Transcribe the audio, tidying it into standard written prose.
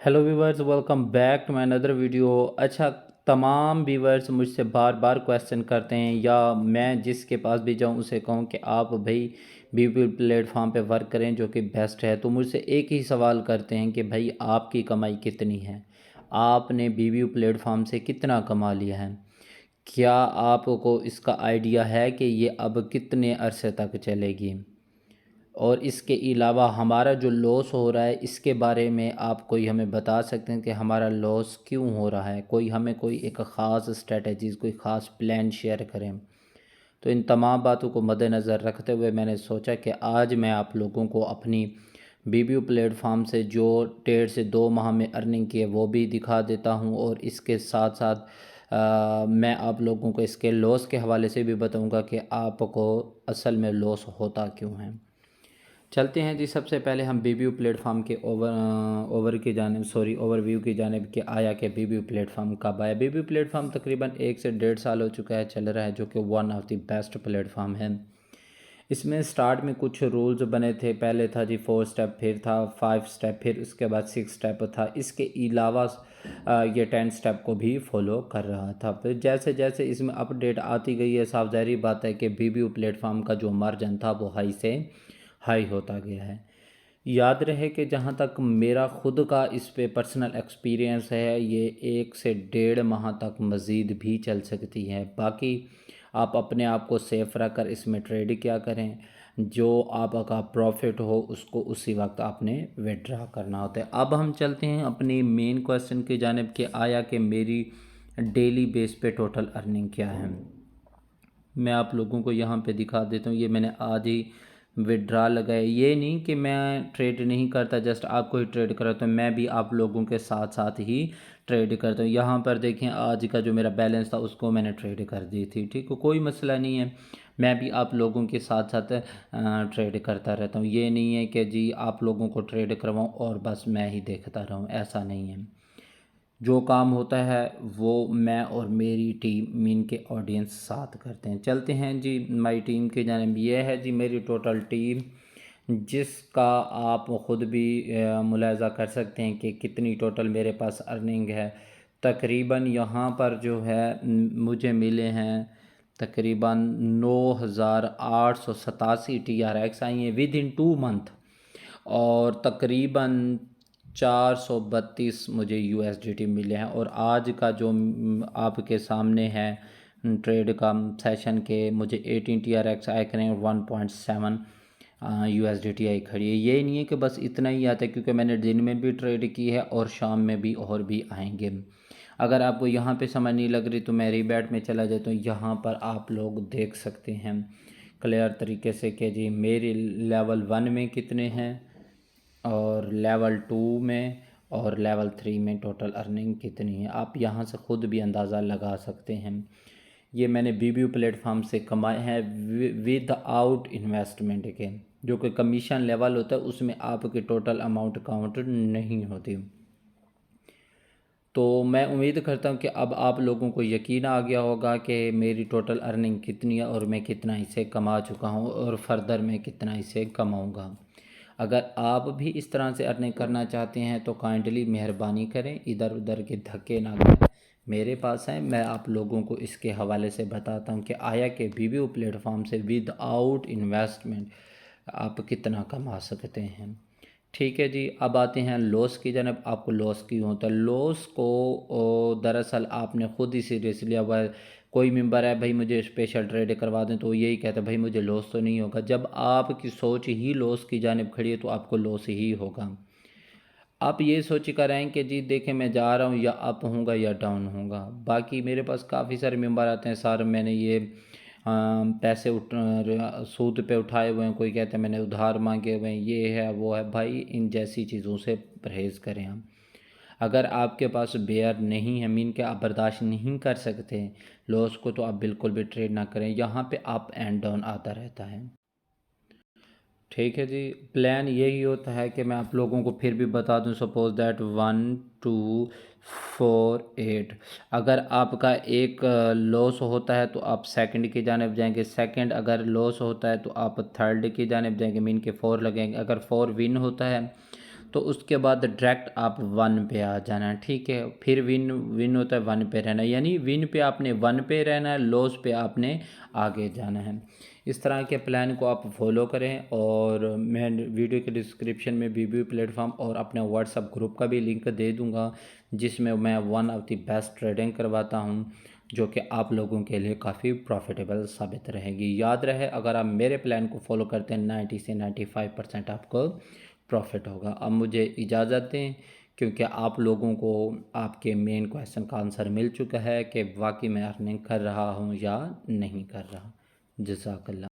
Hello viewers, welcome back to my another video. अच्छा, तमाम viewers मुझसे बार बार क्वेश्चन करते हैं या मैं जिसके पास भी जाऊं उसे कहूं कि आप भाई बीबी प्लेटफॉर्म पे वर्क करें जो कि बेस्ट है। तो मुझसे एक ही सवाल करते हैं कि भाई आपकी कमाई कितनी है, आपने बीबी प्लेटफॉर्म से कितना कमा लिया है, क्या आपको इसका आइडिया है कि ये अब कितने अरसे तक चलेगी, और इसके अलावा हमारा जो लॉस हो रहा है इसके बारे में आप कोई हमें बता सकते हैं कि हमारा लॉस क्यों हो रहा है। कोई हमें कोई एक ख़ास स्ट्रेटजीज़, कोई ख़ास प्लान शेयर करें। तो इन तमाम बातों को मद्देनज़र रखते हुए मैंने सोचा कि आज मैं आप लोगों को अपनी बीबीओ प्लेटफॉर्म से जो 1.5 से 2 माह में अर्निंग की है वो भी दिखा देता हूँ, और इसके साथ साथ मैं आप लोगों को इसके लॉस के हवाले से भी बताऊँगा कि आपको असल में लॉस होता क्यों है। चलते हैं जी। सबसे पहले हम बीबीयू प्लेटफॉर्म के ओवरव्यू की जानिब कि आया कि बीबीयू प्लेटफॉर्म कब आया। बीबीयू प्लेटफॉर्म तकरीबन 1 से 1.5 साल हो चुका है चल रहा है, जो कि one of the best platform है। इसमें स्टार्ट में कुछ रूल्स बने थे। पहले था जी 4 स्टेप, फिर था 5 स्टेप, फिर उसके बाद 6 स्टेप था। इसके अलावा ये 10 स्टेप को भी फॉलो कर रहा था। फिर जैसे जैसे इसमें अपडेट आती गई है, साफ ज़ाहिर बात है कि बीबीयू प्लेटफॉर्म का जो मार्जिन था वो हाई से हाई होता गया है। याद रहे कि जहाँ तक मेरा ख़ुद का इस पे पर्सनल एक्सपीरियंस है, ये 1 से 1.5 माह तक मज़ीद भी चल सकती है। बाकी आप अपने आप को सेफ रख कर इसमें ट्रेड क्या करें, जो आपका प्रॉफिट हो उसको उसी वक्त आपने विड्रा करना होता है। अब हम चलते हैं अपनी मेन क्वेश्चन की जानिब कि आया कि मेरी डेली बेस पे टोटल अर्निंग क्या है। मैं आप लोगों को यहाँ पे दिखा देता हूँ। ये मैंने आज ही विड्रा लगाया। ये नहीं कि मैं ट्रेड नहीं करता, जस्ट आपको ही ट्रेड कराता हूँ। मैं भी आप लोगों के साथ साथ ही ट्रेड करता हूँ। यहाँ पर देखें, आज का जो मेरा बैलेंस था उसको मैंने ट्रेड कर दी थी। ठीक है, कोई मसला नहीं है। मैं भी आप लोगों के साथ साथ ट्रेड करता रहता हूँ। ये नहीं है कि जी आप लोगों को ट्रेड करवाऊँ और बस मैं ही देखता रहूँ, ऐसा नहीं है। जो काम होता है वो मैं और मेरी टीम मीन के ऑडियंस साथ करते हैं। चलते हैं जी माई टीम की जानिब। ये है जी मेरी टोटल टीम, जिसका आप ख़ुद भी मुलाहज़ा कर सकते हैं कि कितनी टोटल मेरे पास अर्निंग है। तकरीबन यहाँ पर जो है मुझे मिले हैं तकरीबन 9,887 TRX आई हैं विद इन 2 मंथ, और तकरीबन 432 मुझे USDT मिले हैं। और आज का जो आपके सामने है ट्रेड का सेशन के, मुझे 18 TRX आए करें, 1.7 USDT आई खड़ी है। ये नहीं है कि बस इतना ही आता है, क्योंकि मैंने दिन में भी ट्रेड की है और शाम में भी और भी आएंगे। अगर आपको यहाँ पे समझ नहीं लग रही तो मैं रीबैट में चला जाता हूँ। यहाँ पर आप लोग देख सकते हैं क्लियर तरीके से कि जी मेरे लेवल 1 में कितने हैं, और लेवल 2 में और लेवल 3 में टोटल अर्निंग कितनी है। आप यहाँ से ख़ुद भी अंदाज़ा लगा सकते हैं। ये मैंने बीबीयू प्लेटफॉर्म से कमाए हैं विद आउट इन्वेस्टमेंट के। जो कि कमीशन लेवल होता है उसमें आपकी टोटल अमाउंट काउंट नहीं होती। तो मैं उम्मीद करता हूँ कि अब आप लोगों को यकीन आ गया होगा कि मेरी टोटल अर्निंग कितनी है और मैं कितना इसे कमा चुका हूँ और फर्दर मैं कितना इसे कमाऊँगा। अगर आप भी इस तरह से अर्निंग करना चाहते हैं तो काइंडली मेहरबानी करें, इधर उधर के धक्के ना करें, मेरे पास है। मैं आप लोगों को इसके हवाले से बताता हूँ कि आया कि बीबीओ प्लेटफॉर्म से विद आउट इन्वेस्टमेंट आप कितना कमा सकते हैं। ठीक है जी। अब आते हैं लॉस की जानब। आपको लॉस क्यों होता है? लॉस को दरअसल आपने ख़ुद ही सीरियस लिया हुआ है। कोई मेंबर है भाई मुझे स्पेशल ट्रेड करवा दें, तो यही कहता है भाई मुझे लॉस तो नहीं होगा। जब आपकी सोच ही लॉस की जानिब खड़ी है तो आपको लॉस ही होगा। आप ये सोच कर आएँ कि जी देखें मैं जा रहा हूँ, या अप होऊंगा या डाउन होऊंगा। बाकी मेरे पास काफ़ी सारे मेंबर आते हैं, सर मैंने ये पैसे सूद पे उठाए हुए हैं, कोई कहते हैं मैंने उधार मांगे हुए हैं, ये है वो है। भाई इन जैसी चीज़ों से परहेज़ करें हम। अगर आपके पास बेयर नहीं है, मीन के आप बर्दाश्त नहीं कर सकते लॉस को, तो आप बिल्कुल भी ट्रेड ना करें। यहाँ पे अप एंड डाउन आता रहता है। ठीक है जी। प्लान यही होता है कि मैं आप लोगों को फिर भी बता दूं। सपोज दैट 1 2 4 8, अगर आपका एक लॉस होता है तो आप सेकंड की जानिब जाएंगे। सेकंड अगर लॉस होता है तो आप थर्ड की जानिब जाएंगे, मीन के 4 लगेंगे। अगर 4 विन होता है تو اس کے بعد ڈائریکٹ آپ 1 پہ آ جانا ہے، ٹھیک ہے۔ پھر ون ہوتا ہے 1 پہ رہنا ہے، یعنی ون پہ آپ نے 1 پہ رہنا ہے، لوز پہ آپ نے آگے جانا ہے۔ اس طرح کے پلان کو آپ فالو کریں، اور میں ویڈیو کے ڈسکرپشن میں BBB پلیٹ فارم اور اپنے واٹس ایپ گروپ کا بھی لنک دے دوں گا، جس میں میں one of the best trading کرواتا ہوں، جو کہ آپ لوگوں کے لیے کافی پروفیٹیبل ثابت رہے گی۔ یاد رہے، اگر آپ میرے پلان کو فالو کرتے ہیں 90 سے 95% آپ کو پروفٹ ہوگا۔ اب مجھے اجازت دیں، کیونکہ آپ لوگوں کو آپ کے مین کویسچن کا آنسر مل چکا ہے کہ واقعی میں ارننگ کر رہا ہوں یا نہیں کر رہا۔ جزاک اللہ۔